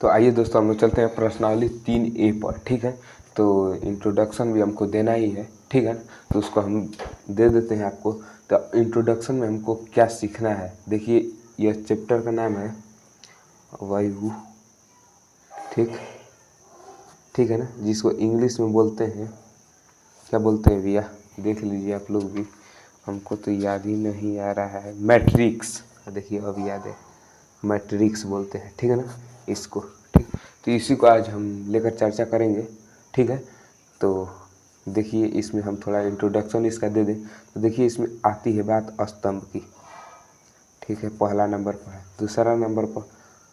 तो आइए दोस्तों हम लोग चलते हैं प्रश्नावली 3A पर। ठीक है, तो इंट्रोडक्शन भी हमको देना ही है, ठीक है ना, तो उसको हम दे देते हैं आपको। तो इंट्रोडक्शन में हमको क्या सीखना है, देखिए यह चैप्टर का नाम है वायु, ठीक है ना, जिसको इंग्लिश में बोलते हैं, क्या बोलते हैं भैया, देख लीजिए आप लोग भी, हमको तो याद ही नहीं आ रहा है, मैट्रिक्स। देखिए अब याद है, मैट्रिक्स बोलते हैं, ठीक है ना इसको। ठीक, तो इसी को आज हम लेकर चर्चा करेंगे। ठीक है, तो देखिए इसमें हम थोड़ा इंट्रोडक्शन इसका दे दें। तो देखिए इसमें आती है बात स्तंभ की, ठीक है, पहला नंबर पर है। दूसरा नंबर पर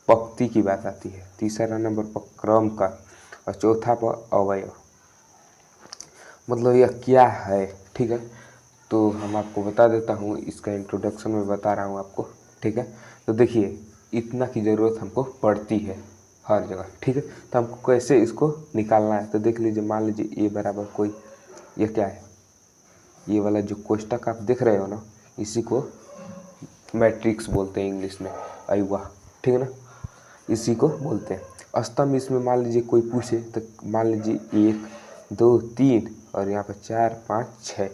पंक्ति की बात आती है। तीसरा नंबर पर क्रम का, और चौथा पर अवयव। मतलब यह क्या है, ठीक है, तो हम आपको बता देता हूँ, इसका इंट्रोडक्शन में बता रहा हूँ आपको। ठीक है, तो देखिए इतना की ज़रूरत हमको पड़ती है हर जगह। ठीक है, तो हमको कैसे इसको निकालना है, तो देख लीजिए, मान लीजिए ए बराबर कोई, ये क्या है, ये वाला जो कोष्टक आप देख रहे हो ना, इसी को मैट्रिक्स बोलते हैं इंग्लिश में, अयुवा, ठीक है ना, इसी को बोलते हैं। स्तंभ इसमें मान लीजिए कोई पूछे, तो मान लीजिए 1 2 3 और यहाँ पर 4 5 6,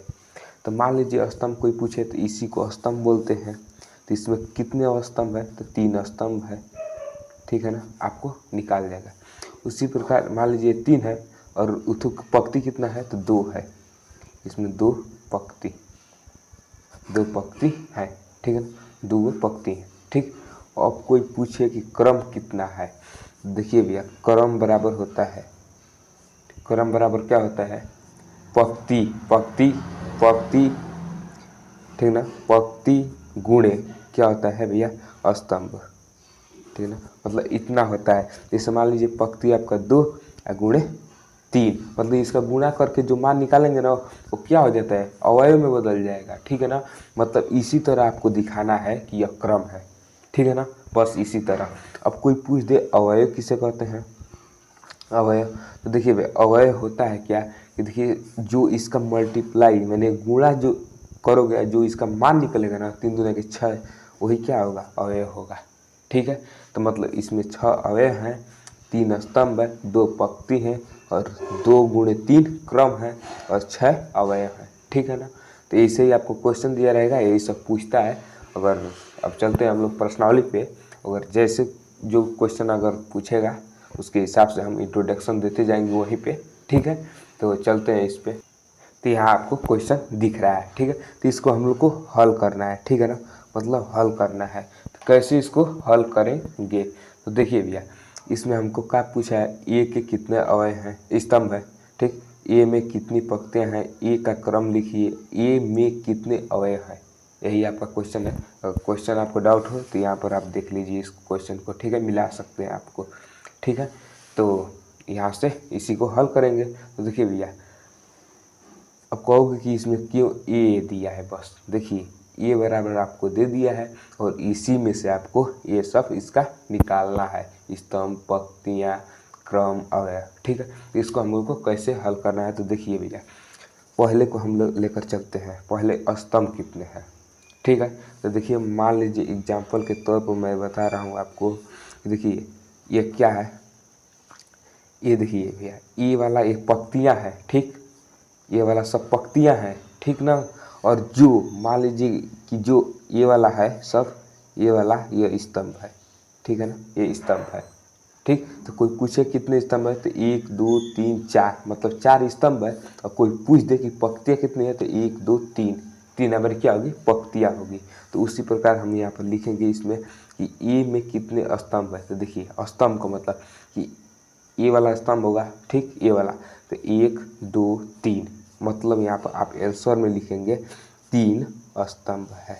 तो मान लीजिए स्तंभ कोई पूछे तो इसी को स्तंभ बोलते हैं। तो इसमें कितने स्तंभ है, तो 3 स्तंभ है, ठीक है ना, आपको निकाल जाएगा। उसी प्रकार मान लीजिए 3 है और उथु पंक्ति कितना है, तो 2 है, इसमें 2 पंक्ति है, ठीक है ना, 2 पंक्ति है। ठीक, अब कोई पूछे कि क्रम कितना है, देखिए भैया क्रम बराबर होता है, क्रम बराबर क्या होता है, पंक्ति पंक्ति पंक्ति, ठीक ना, पंक्ति गुणे क्या होता है भैया, स्तंभ, ठीक ना, मतलब इतना होता है। जैसे मान लीजिए पंक्ति आपका 2 गुणे 3, मतलब इसका गुणा करके जो मान निकालेंगे ना, वो क्या हो जाता है, अवयव में बदल जाएगा, ठीक है ना। मतलब इसी तरह आपको दिखाना है कि यह क्रम है, ठीक है ना, बस इसी तरह। अब कोई पूछ दे अवयव किसे कहते हैं, अवयव, तो देखिए भाई अवयव होता है क्या, कि देखिए जो इसका मल्टीप्लाई मैंने गुणा जो करोगे, जो इसका मान निकलेगा ना, 3 दूना के 6, वही क्या होगा, अवयव होगा। ठीक है, तो मतलब इसमें 6 अवयव हैं, 3 स्तंभ है, 2 पंक्ति हैं और 2 गुणे 3 क्रम है और 6 अवयव है, ठीक है ना। तो ऐसे ही आपको क्वेश्चन दिया रहेगा, यही सब पूछता है। अगर अब चलते हैं हम लोग प्रश्नावली पे, अगर जैसे जो क्वेश्चन अगर पूछेगा उसके हिसाब से हम इंट्रोडक्शन देते जाएंगे वहीं पे, ठीक है। तो चलते हैं इस पे, तो यहाँ आपको क्वेश्चन दिख रहा है, ठीक है, तो इसको हम लोग को हल करना है, ठीक है ना, मतलब हल करना है। तो कैसे इसको हल करेंगे, तो देखिए भैया इसमें हमको क्या पूछा है, ए के कितने अवयव हैं, स्तंभ है, ठीक, ए में कितनी पंक्तियाँ हैं, ए का क्रम लिखिए, ए में कितने अवयव हैं, यही आपका क्वेश्चन है। अगर क्वेश्चन आपको डाउट हो तो यहाँ पर आप देख लीजिए इस क्वेश्चन को, ठीक है, मिला सकते हैं आपको, ठीक है। तो यहाँ से इसी को हल करेंगे। तो देखिए भैया अब कहोगे कि इसमें क्यों ए दिया है, बस देखिए ए बराबर आपको दे दिया है और इसी में से आपको ये सब इसका निकालना है, स्तंभ पंक्तियाँ क्रम अवयव, ठीक है। तो इसको हम लोग को कैसे हल करना है, तो देखिए भैया पहले को हम लोग लेकर चलते हैं, पहले स्तंभ कितने हैं, ठीक है। तो देखिए मान लीजिए एग्जाम्पल के तौर पर मैं बता रहा हूँ आपको, देखिए ये क्या है, ये देखिए भैया ये वाला एक पंक्तियाँ है, ठीक, ये वाला सब पंक्तियाँ हैं, ठीक ना। और जो मान लीजिए कि जो ये वाला है सब, ये वाला ये स्तंभ है, ठीक है ना, ये स्तंभ है, ठीक। तो कोई पूछे कितने स्तंभ है, तो 1 2 3 4, मतलब 4 स्तंभ है। और कोई पूछ दे कि पंक्तियाँ कितनी है, तो 1 2 3, 3 नंबर क्या होगी, पंक्तियाँ होगी। तो उसी प्रकार हम यहाँ पर लिखेंगे इसमें कि ए में कितने स्तंभ है। तो देखिए स्तंभ का मतलब कि ये वाला स्तंभ होगा, ठीक, ये वाला, तो 1 2 3, मतलब यहाँ पर आप आंसर में लिखेंगे 3 स्तंभ है,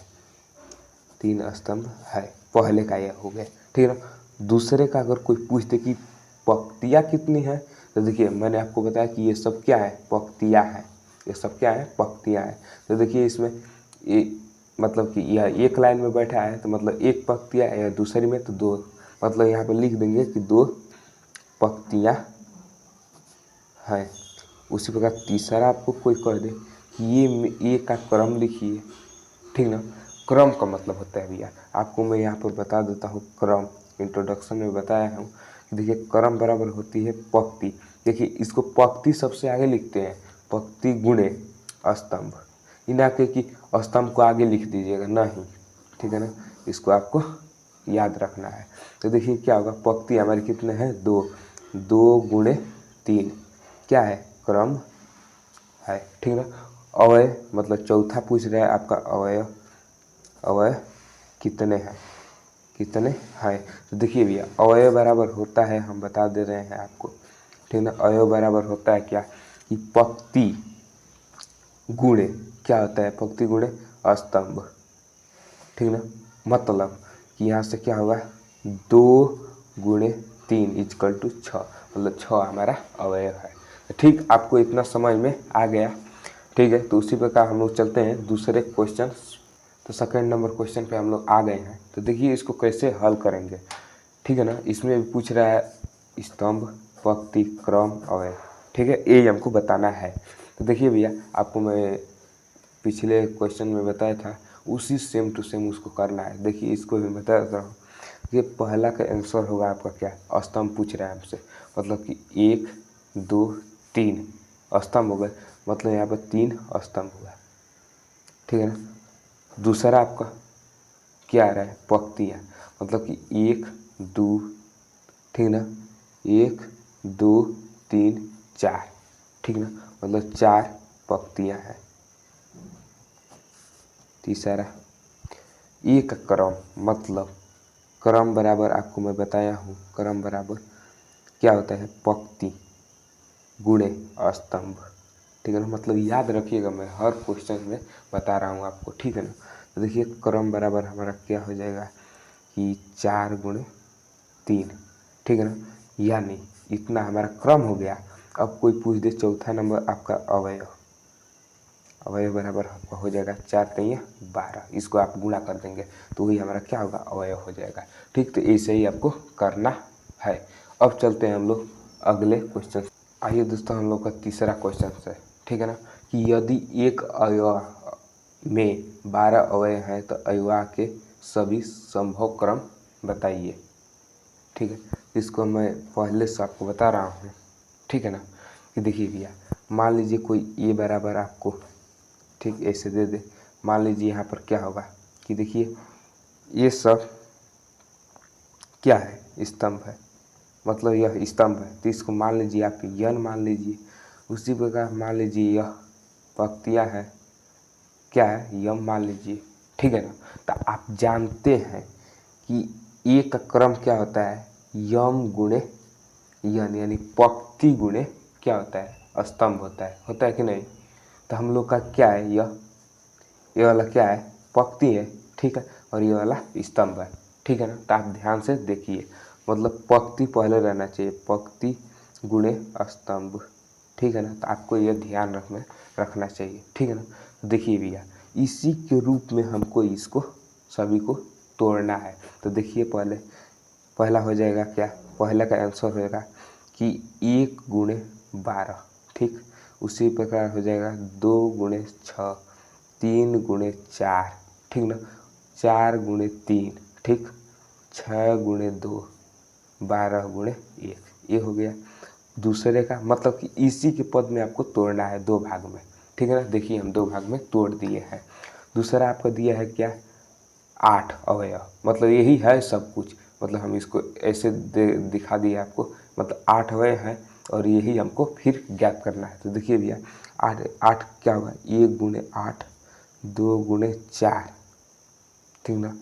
3 स्तंभ है, पहले का यह हो गया, ठीक है ना। दूसरे का अगर कोई पूछते कि पंक्तियाँ कितनी है, तो देखिए मैंने आपको बताया कि ये सब क्या है, पंक्तियाँ है, ये सब क्या है, पंक्तियाँ है। तो देखिए इसमें ये मतलब कि यह एक लाइन में बैठा है, तो मतलब एक पंक्तियाँ है, या दूसरी में तो 2, मतलब यहाँ पर लिख देंगे कि 2 पंक्तियाँ हैं। उसी प्रकार तीसरा आपको कोई कह दे कि ये का क्रम लिखिए, ठीक ना। क्रम का मतलब होता है भैया, आपको मैं यहाँ पर बता देता हूँ, क्रम इंट्रोडक्शन में बताया हूँ देखिए क्रम बराबर होती है पंक्ति। देखिए इसको पंक्ति सबसे आगे लिखते हैं, पंक्ति गुणे स्तंभ। इना के कि स्तंभ को आगे लिख दीजिएगा नहीं, ठीक है ना, इसको आपको याद रखना है। तो देखिए क्या होगा, पंक्ति हमारी कितने हैं, 2, 2 गुणे 3 क्या है, क्रम है, ठीक है ना। अवयव मतलब चौथा पूछ रहा है आपका अवयव, अवयव कितने हैं, कितने हैं। तो देखिए भैया अवयव बराबर होता है, हम बता दे रहे हैं आपको, ठीक है ना। अवयव बराबर होता है क्या, कि पंक्ति गुणे क्या होता है, पंक्ति गुणे स्तंभ, ठीक ना। मतलब कि यहाँ से क्या होगा, 2 गुणे 3 इक्वल टू 6, मतलब 6 हमारा अवयव है। ठीक, आपको इतना समझ में आ गया, ठीक है। तो उसी प्रकार हम लोग चलते हैं दूसरे क्वेश्चन। तो सेकंड नंबर क्वेश्चन पे हम लोग आ गए हैं। तो देखिए इसको कैसे हल करेंगे, ठीक है ना। इसमें भी पूछ रहा है स्तंभ, पंक्ति, क्रम, अवयव, ठीक है, ये हमको बताना है। तो देखिए भैया आपको मैं पिछले क्वेश्चन में बताया था, उसी सेम टू सेम उसको करना है। देखिए इसको भी बता देता हूँ, ये पहला का आंसर होगा आपका क्या, स्तंभ पूछ रहा है हमसे, मतलब कि 1 2 3 स्तंभ हो गए, मतलब यहाँ पर 3 स्तंभ हुआ, ठीक है ना। दूसरा आपका क्या आ रहा है, पंक्तियाँ, मतलब कि 1 2, ठीक ना, 1 2 3 4, ठीक ना, मतलब 4 पंक्तियाँ हैं। तीसरा एक क्रम, मतलब क्रम बराबर आपको मैं बताया हूँ, क्रम बराबर क्या होता है, पंक्ति गुणे स्तंभ, ठीक है ना। मतलब याद रखिएगा, मैं हर क्वेश्चन में बता रहा हूँ आपको, ठीक है ना। तो देखिए क्रम बराबर हमारा क्या हो जाएगा कि 4 गुणे 3, ठीक है ना, यानी इतना हमारा क्रम हो गया। अब कोई पूछ दे चौथा नंबर आपका अवयव, अवयव बराबर आपका हो जाएगा 4 3 12, इसको आप गुणा कर देंगे तो वही हमारा क्या होगा, अवयव हो जाएगा, ठीक। तो ऐसे ही आपको करना है। अब चलते हैं हम लोग अगले क्वेश्चन। आइए दोस्तों हम लोग का तीसरा क्वेश्चन है, ठीक है ना, कि यदि एक अवयव में 12 अवयव हैं तो अवयव के सभी संभव क्रम बताइए, ठीक है। इसको मैं पहले से आपको बता रहा हूँ, ठीक है ना। कि देखिए भैया मान लीजिए कोई ए बराबर आपको, ठीक, ऐसे दे दे। मान लीजिए यहाँ पर क्या होगा कि देखिए ये सब क्या है, स्तंभ है, मतलब यह स्तंभ है, तो इसको मान लीजिए आप यन मान लीजिए। उसी प्रकार मान लीजिए यह पंक्तियाँ है, क्या है, यम मान लीजिए, ठीक है ना। तो आप जानते हैं कि ए का क्रम क्या होता है, यम गुणे यन, यानी पंक्ति गुणे क्या होता है, स्तंभ होता है कि नहीं। तो हम लोग का क्या है, ये वाला क्या है, पंक्ति है, ठीक है, और ये वाला स्तंभ है, ठीक है ना। तो आप ध्यान से देखिए, मतलब पंक्ति पहले रहना चाहिए, पंक्ति गुणे स्तंभ, ठीक है ना। तो आपको यह ध्यान रखना चाहिए, ठीक है ना। तो देखिए भैया इसी के रूप में हमको इसको सभी को तोड़ना है। तो देखिए पहला हो जाएगा क्या, पहला का आंसर होएगा कि 1 गुणे 12, ठीक। उसी प्रकार हो जाएगा 2 गुणे 6, 3 गुणे 4, ठीक ना, 4 गुणे 3, ठीक, 6 गुणे 2, 12 गुणे 1, ये हो गया दूसरे का। मतलब कि इसी के पद में आपको तोड़ना है 2 भाग में, ठीक है ना। देखिए हम 2 भाग में तोड़ दिए हैं। दूसरा आपका दिया है क्या, 8 अवयव, मतलब यही है सब कुछ, मतलब हम इसको ऐसे दिखा दिए आपको, मतलब 8 अवयव हैं और यही हमको फिर ज्ञात करना है। तो देखिए भैया 8 क्या होगा, 1 गुणे 8, 2 गुणे 4, ठीक ना।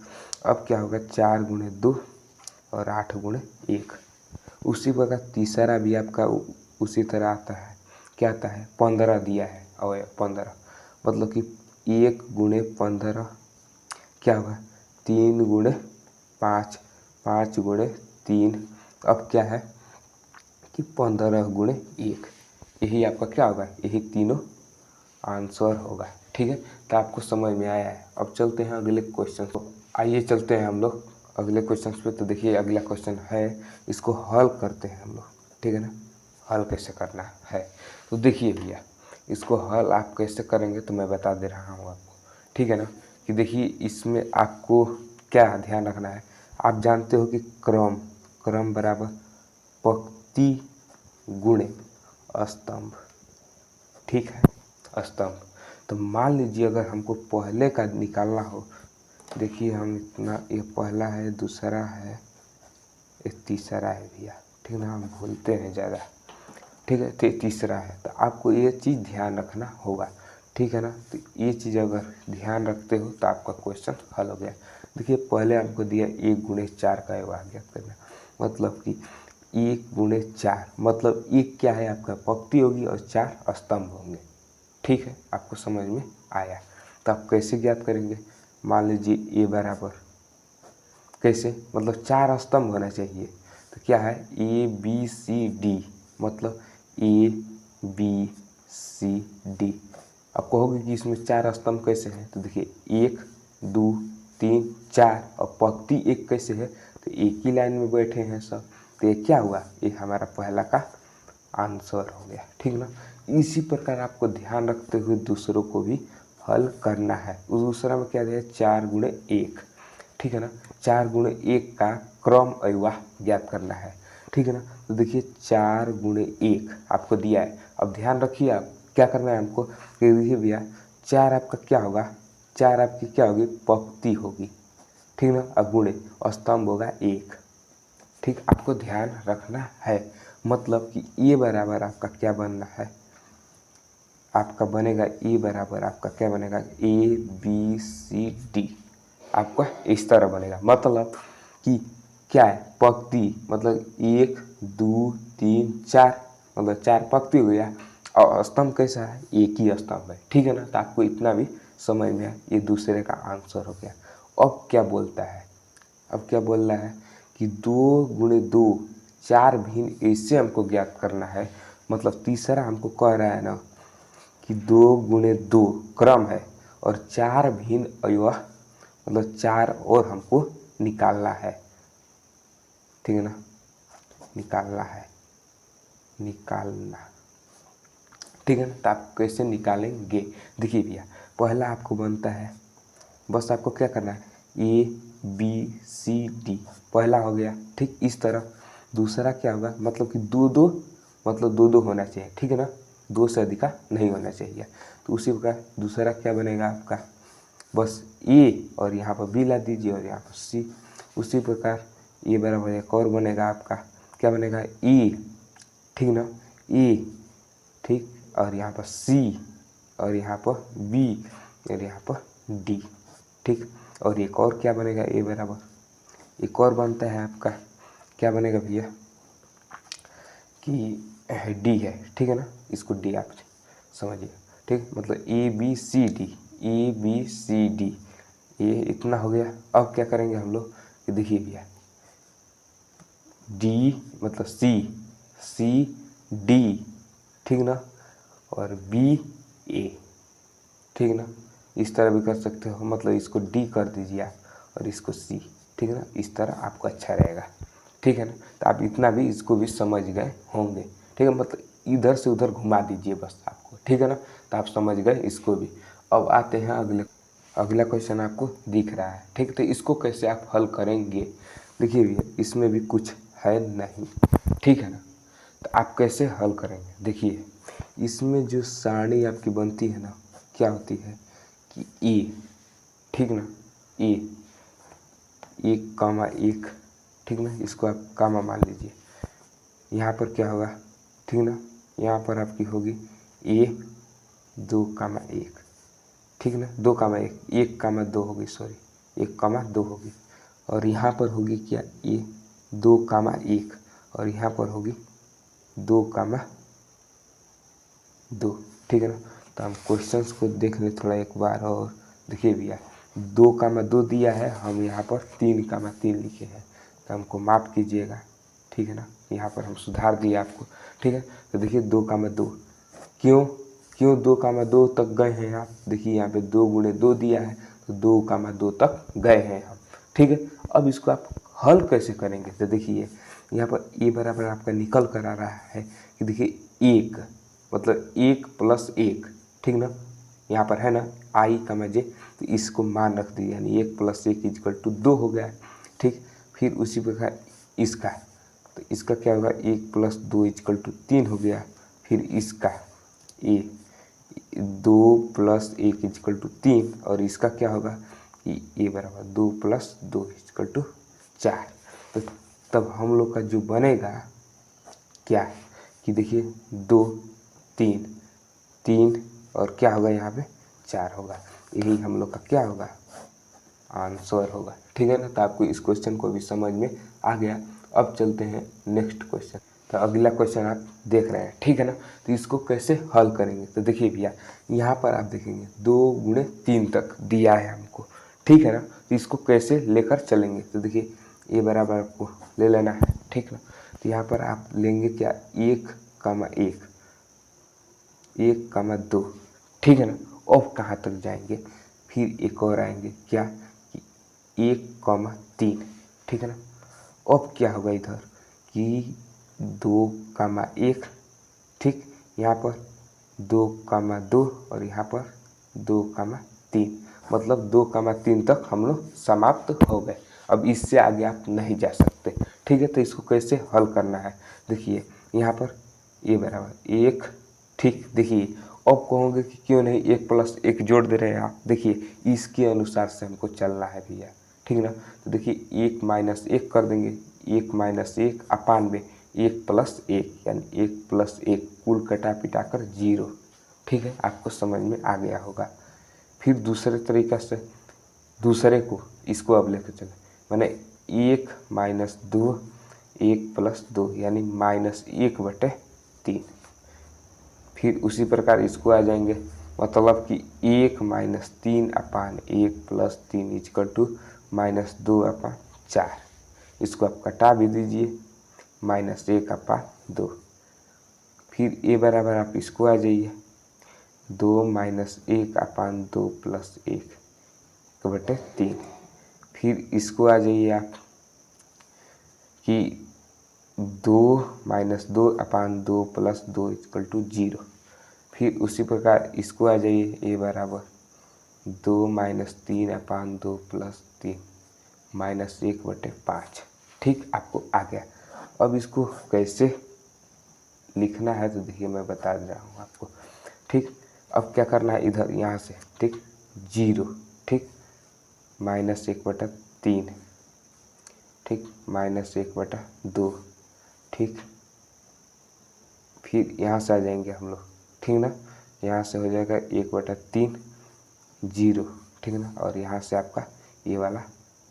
अब क्या होगा, 4 गुणे 2 और 8 गुणे 1। उसी प्रकार तीसरा भी आपका उसी तरह आता है, क्या आता है, 15 दिया है अवयव, 15, मतलब कि 1 गुणे 15 क्या होगा, 3 गुणे 5, 5 गुणे 3। अब क्या है कि 15 गुणे 1, यही आपका क्या होगा, यही तीनों आंसर होगा, ठीक है। तो आपको समझ में आया है। अब चलते हैं अगले क्वेश्चन को। आइए चलते हैं हम लोग अगले क्वेश्चन पे। तो देखिए अगला क्वेश्चन है, इसको हल करते हैं हम लोग, ठीक है ना। हल कैसे करना है, तो देखिए भैया इसको हल आप कैसे करेंगे तो मैं बता दे रहा हूँ आपको, ठीक है ना। कि देखिए इसमें आपको क्या ध्यान रखना है, आप जानते हो कि क्रम बराबर पंक्ति गुणे स्तंभ, ठीक है, स्तंभ। तो मान लीजिए अगर हमको पहले का निकालना हो, देखिए हम इतना, ये पहला है, दूसरा है, ये तीसरा है भैया, ठीक ना, हम भूलते हैं ज़्यादा, ठीक है, तो तीसरा है। तो आपको ये चीज़ ध्यान रखना होगा, ठीक है ना। तो ये चीज़ अगर ध्यान रखते हो तो आपका क्वेश्चन हल हो गया। देखिए पहले आपको दिया 1 गुणे 4 का व्यवहार ज्ञात करना, मतलब कि 1 गुणे 4 मतलब 1 क्या है आपका पंक्ति होगी और 4 स्तंभ होंगे, ठीक है, आपको समझ में आया। तो आप कैसे ज्ञात करेंगे, मान लीजिए ए बराबर कैसे, मतलब 4 स्तंभ होना चाहिए। तो क्या है, ए बी सी डी, मतलब ए बी सी डी। अब कहोगे कि इसमें 4 स्तंभ कैसे हैं, तो देखिए 1 2 3 4 और पंक्ति 1 कैसे है, तो एक ही लाइन में बैठे हैं सब। तो ये क्या हुआ, ये हमारा पहला का आंसर हो गया, ठीक ना। इसी प्रकार आपको ध्यान रखते हुए दूसरों को भी हल करना है। उस दूसरा में क्या दिया है, 4 गुणे 1, ठीक है ना, 4 गुणे 1 का क्रम अवयव ज्ञात करना है, ठीक है ना। तो देखिए 4 गुणे 1 आपको दिया है। अब ध्यान रखिए आप क्या करना है हमको, कि देखिए भैया 4 आपका क्या होगा, 4 आपकी क्या होगी, पंक्ति होगी, ठीक ना, और गुणे स्तंभ होगा 1, ठीक, आपको ध्यान रखना है। मतलब कि ये बराबर आपका क्या बनना है, आपका बनेगा ए बराबर आपका क्या बनेगा, ए बी सी डी, आपका इस तरह बनेगा। मतलब कि क्या है, पंक्ति मतलब 1 2 3 4, मतलब 4 पंक्ति हो गया, और स्तंभ कैसा है, एक ही स्तंभ है, ठीक है ना। तो आपको इतना भी समझ में आया, ये दूसरे का आंसर हो गया। अब क्या बोलता है, अब क्या बोल रहा है कि 2 गुणे 2 4 भिन्न ऐसे हमको ज्ञात करना है। मतलब तीसरा हमको कह रहा है ना कि 2 गुणे 2 क्रम है और 4 भिन्न अवयव, मतलब 4 और हमको निकालना है, ठीक है ना, निकालना है, निकालना, ठीक है ना। तो आप कैसे निकालेंगे, देखिए भैया पहला आपको बनता है, बस आपको क्या करना है, ए बी सी डी पहला हो गया, ठीक, इस तरह। दूसरा क्या होगा, मतलब कि 2 2, मतलब 2 2 होना चाहिए, ठीक है ना, 2 से अधिक नहीं होना चाहिए। तो उसी प्रकार दूसरा क्या बनेगा आपका, बस ए और यहाँ पर बी ला दीजिए और यहाँ पर सी। उसी प्रकार ए बराबर एक और बनेगा आपका, क्या बनेगा, ई, ठीक ना, ई, ठीक, और यहाँ पर सी और यहाँ पर बी और यहाँ पर डी, ठीक। और एक और क्या बनेगा, ए बराबर एक और बनता है आपका, क्या बनेगा भैया, कि डी है, ठीक है ना, इसको डी आप समझिए, ठीक, मतलब A B C D, A B C D, ये इतना हो गया। अब क्या करेंगे हम लोग, कि देखिए भैया डी मतलब सी, सी डी, ठीक ना, और बी ए, ठीक ना, इस तरह भी कर सकते हो, मतलब इसको डी कर दीजिए आप और इसको सी, ठीक है ना, इस तरह आपको अच्छा रहेगा, ठीक है ना। तो आप इतना भी इसको भी समझ गए होंगे, ठीक है, मतलब इधर से उधर घुमा दीजिए बस आपको, ठीक है ना, तो आप समझ गए इसको भी। अब आते हैं अगला क्वेश्चन आपको दिख रहा है, ठीक। तो इसको कैसे आप हल करेंगे, देखिए भैया इसमें भी कुछ है नहीं, ठीक है ना। तो आप कैसे हल करेंगे, देखिए इसमें जो सारणी आपकी बनती है ना, क्या होती है कि ए, ठीक ना, ए 1, ठीक ना, इसको आप कामा मान लीजिए। यहाँ पर क्या होगा, ठीक ना, यहाँ पर आपकी होगी ए 2, 1, ठीक ना, 2, 1, 1, 2 होगी, सॉरी 1, 2 होगी। और यहाँ पर होगी क्या, ए 2, 1 और यहाँ पर होगी 2, 2, ठीक है ना। तो हम क्वेश्चंस को देख लें थोड़ा एक बार, और देखिए भैया 2, 2 दिया है, हम यहाँ पर 3, 3 लिखे हैं, तो हमको माफ़ कीजिएगा, ठीक है ना, यहाँ पर हम सुधार दिए आपको, ठीक है। तो देखिए 2, 2 क्यों 2, 2 तक गए हैं आप, देखिए यहाँ पे 2 गुणे 2 दिया है, तो 2, 2 तक गए हैं हम, ठीक है। अब इसको आप हल कैसे करेंगे, तो देखिए यहाँ पर ए बराबर आपका निकल कर आ रहा है कि देखिए 1 मतलब 1 + 1, ठीक ना, यहाँ पर है ना आई का मजे, तो इसको मान रख दिए, यानी 1 + 1 = 2 हो गया, ठीक। फिर उसी प्रकार इसका तो इसका क्या होगा 1 + 2 = 3 हो गया। फिर इसका ए 2 + 1 = 3 और इसका क्या होगा कि ए बराबर 2 + 2 = 4। तो तब हम लोग का जो बनेगा क्या है कि देखिए 2 3 3 और क्या होगा यहाँ पे 4 होगा। यही हम लोग का क्या होगा आंसर होगा। ठीक है ना। तो आपको इस क्वेश्चन को भी समझ में आ गया। अब चलते हैं नेक्स्ट क्वेश्चन। तो अगला क्वेश्चन आप देख रहे हैं, ठीक है ना। तो इसको कैसे हल करेंगे, तो देखिए भैया यहाँ पर आप देखेंगे 2 × 3 तक दिया है हमको, ठीक है ना। तो इसको कैसे लेकर चलेंगे, तो देखिए ये बराबर आपको ले लेना है, ठीक ना। तो यहाँ पर आप लेंगे क्या 1, 1, 2, ठीक है ना। अब कहाँ तक जाएंगे, फिर एक और आएंगे क्या कि 1, 3, ठीक है ना। अब क्या होगा इधर कि 2, 1, ठीक, यहाँ पर 2, 2 और यहाँ पर 2, 3, मतलब 2, 3 तक हम लोग समाप्त हो गए। अब इससे आगे आप नहीं जा सकते, ठीक है। तो इसको कैसे हल करना है, देखिए यहाँ पर ए बराबर 1, ठीक। देखिए अब कहोगे कि क्यों नहीं 1 + 1 जोड़ दे रहे हैं आप, देखिए इसके अनुसार से हमको चलना है भैया, ठीक ना। तो देखिए 1 - 1 कर देंगे, 1 - 1 अपान 1 + 1 यानी 1 + 1 कुल कटा पिटा कर 0, ठीक है। आपको समझ में आ गया होगा। फिर दूसरे तरीक़ा से दूसरे को इसको अब लेकर चले, माने 1 - 2 1 + 2 यानी -1/3। फिर उसी प्रकार इसको आ जाएंगे, मतलब कि 1 - 3 अपान 1 + 3 = -2/4। इसको आप कटा भी दीजिए, -1/2। फिर ए बराबर आप इसको आ जाइए 2 - 1/2 + 1/3। फिर इसको आ जाइए आप कि 2 - 2/2 + 2 = 0। फिर उसी प्रकार इसको आ जाइए ए बराबर 2 - 3/2 + 3 -1/5, ठीक। आपको आ गया। अब इसको कैसे लिखना है तो देखिए मैं बता रहा हूँ आपको, ठीक। अब क्या करना है इधर यहाँ से, ठीक 0, ठीक -1/3, ठीक -1/2, ठीक। फिर यहाँ से आ जाएंगे हम लोग, ठीक ना। यहाँ से हो जाएगा 1/3 0, ठीक ना। और यहाँ से आपका ये वाला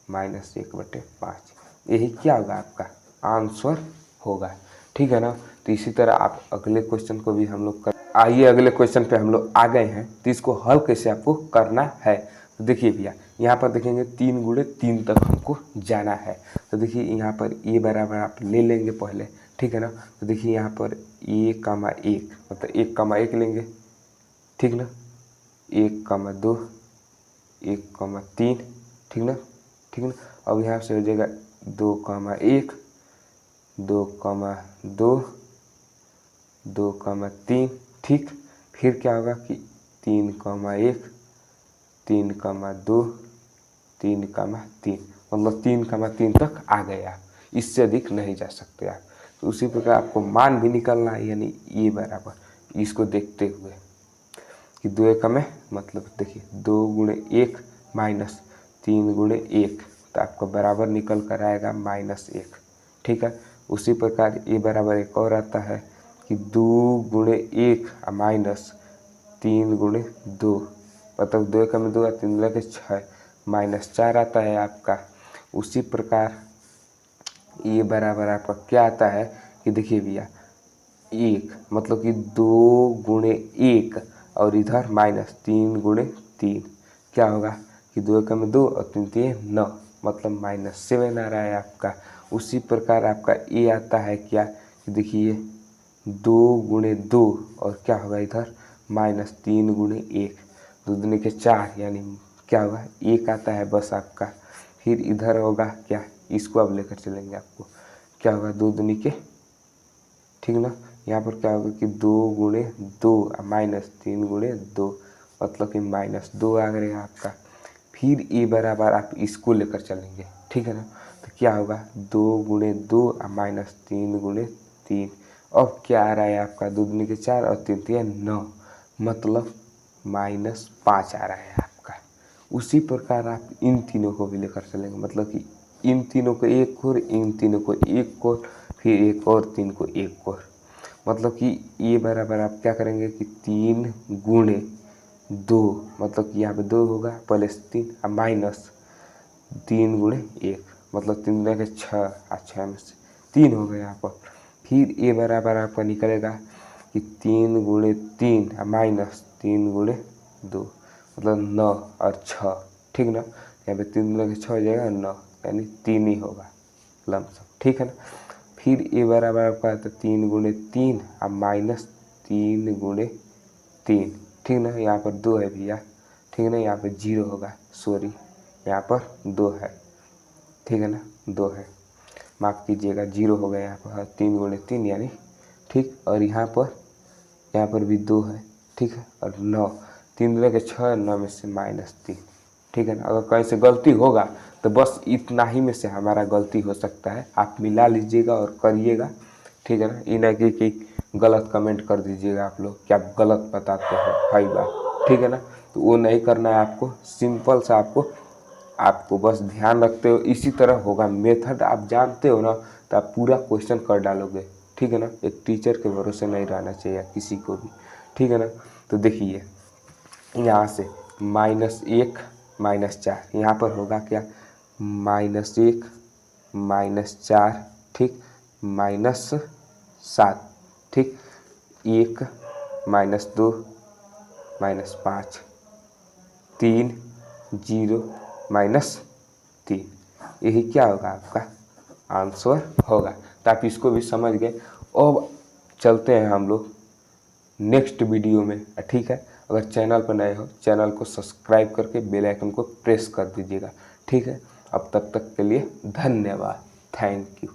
-1/5, यही क्या होगा आपका आंसर होगा, ठीक है ना। तो इसी तरह आप अगले क्वेश्चन को भी हम लोग कर आइए अगले क्वेश्चन पे हम लोग आ गए हैं। तो इसको हल कैसे आपको करना है, तो देखिए भैया यहाँ पर देखेंगे 3 × 3 तक हमको जाना है। तो देखिए यहाँ पर ए बराबर आप ले लेंगे पहले, ठीक है ना। तो देखिए यहाँ पर 1, 1 मतलब 1, 1 लेंगे, ठीक ना। 1, 2 1, 3, ठीक ना, ठीक ना। अब यहाँ से हो जाएगा 2, 1 2, 2 2, 3, ठीक। फिर क्या होगा कि 3, 1 3, 2 3, 3 मतलब 3, 3 तक आ गए आप, इससे अधिक नहीं जा सकते आप। तो उसी प्रकार आपको मान भी निकालना है, यानी ये बराबर इसको देखते हुए कि 2 एकम में मतलब देखिए 2 × 1 -3 × 1, तो आपका बराबर निकल कर आएगा -1, ठीक है। उसी प्रकार ये बराबर एक और आता है कि 2 × 1 -3 × 2 मतलब 2 एकम में 2 3 लगे 6 -4 आता है आपका। उसी प्रकार ये बराबर आपका क्या आता है कि देखिए भैया 1 मतलब कि 2 × 1 और इधर -3 × 3 क्या होगा कि 2 एकम में 2 और 3 3 9 मतलब -7 आ रहा है आपका। उसी प्रकार आपका ये आता है क्या कि देखिए 2 × 2 और क्या होगा इधर -3 × 1 2 दूनी के 4 यानी क्या होगा 1 आता है बस आपका। फिर इधर होगा क्या, इसको अब लेकर चलेंगे, आपको क्या होगा 2 दूनी के, ठीक ना। यहाँ पर क्या होगा कि 2 × 2 -3 × 2 मतलब कि -2 आ गया आपका। फिर ए बराबर आप इसको लेकर चलेंगे, ठीक है ना। तो क्या होगा 2 गुणे 2 और माइनस 3 गुणे 3। अब क्या आ रहा है आपका 2 दूनी के 4 और 3 3 9, मतलब -5 आ रहा है आपका। उसी प्रकार आप इन तीनों को भी लेकर चलेंगे, मतलब कि इन तीनों को एक और, इन तीनों को एक और, फिर एक और, 3 को एक और, मतलब कि ये बराबर आप क्या करेंगे कि 3 गुणे 2, मतलब कि यहाँ पे 2 होगा प्लस 3 और माइनस 3 गुणे 1, मतलब 3 गुणे के 6 और 6 में से 3 हो गया यहाँ पर। फिर ये बराबर आपका निकलेगा कि 3 गुणे 3 और माइनस 3 गुणे 2, मतलब 9 और 6, ठीक ना। यहाँ पे 3 गुणे के 6 हो जाएगा 9, यानी 3 ही होगा लमसम, ठीक है ना। फिर ये बराबर आपका आता है 3 गुणे 3 और माइनस 3 गुणे 3, ठीक ना। यहाँ पर 2 है भैया, ठीक है ना, यहाँ पर 0 होगा, सॉरी यहाँ पर 2 है, ठीक है ना, 2 है, माफ़ कीजिएगा 0 हो गया यहाँ पर, 3 गुणे 3 यानी, ठीक। और यहाँ पर भी 2 है, ठीक है, और 9, 3 गुणे के 6, 9 में से -3, ठीक है ना। अगर कहीं से गलती होगा तो बस इतना ही में से हमारा गलती हो सकता है, आप मिला लीजिएगा और करिएगा, ठीक है ना। ये नहीं कि गलत कमेंट कर दीजिएगा आप लोग कि आप गलत बताते हो कई बार, ठीक है ना। तो वो नहीं करना है आपको, सिंपल सा आपको बस ध्यान रखते हो, इसी तरह होगा। मेथड आप जानते हो ना, तो आप पूरा क्वेश्चन कर डालोगे, ठीक है ना। एक टीचर के भरोसे नहीं रहना चाहिए किसी को भी, ठीक है ना। तो देखिए यहाँ से -1 -4, यहाँ पर होगा क्या -1 -4, ठीक, -7, ठीक, 1 -2 -5, 3 0 -3, यही क्या होगा आपका आंसर होगा। तो आप इसको भी समझ गए। अब चलते हैं हम लोग नेक्स्ट वीडियो में, ठीक है। अगर चैनल पर नए हो, चैनल को सब्सक्राइब करके बेल आइकन को प्रेस कर दीजिएगा, ठीक है। अब तक के लिए धन्यवाद, थैंक यू।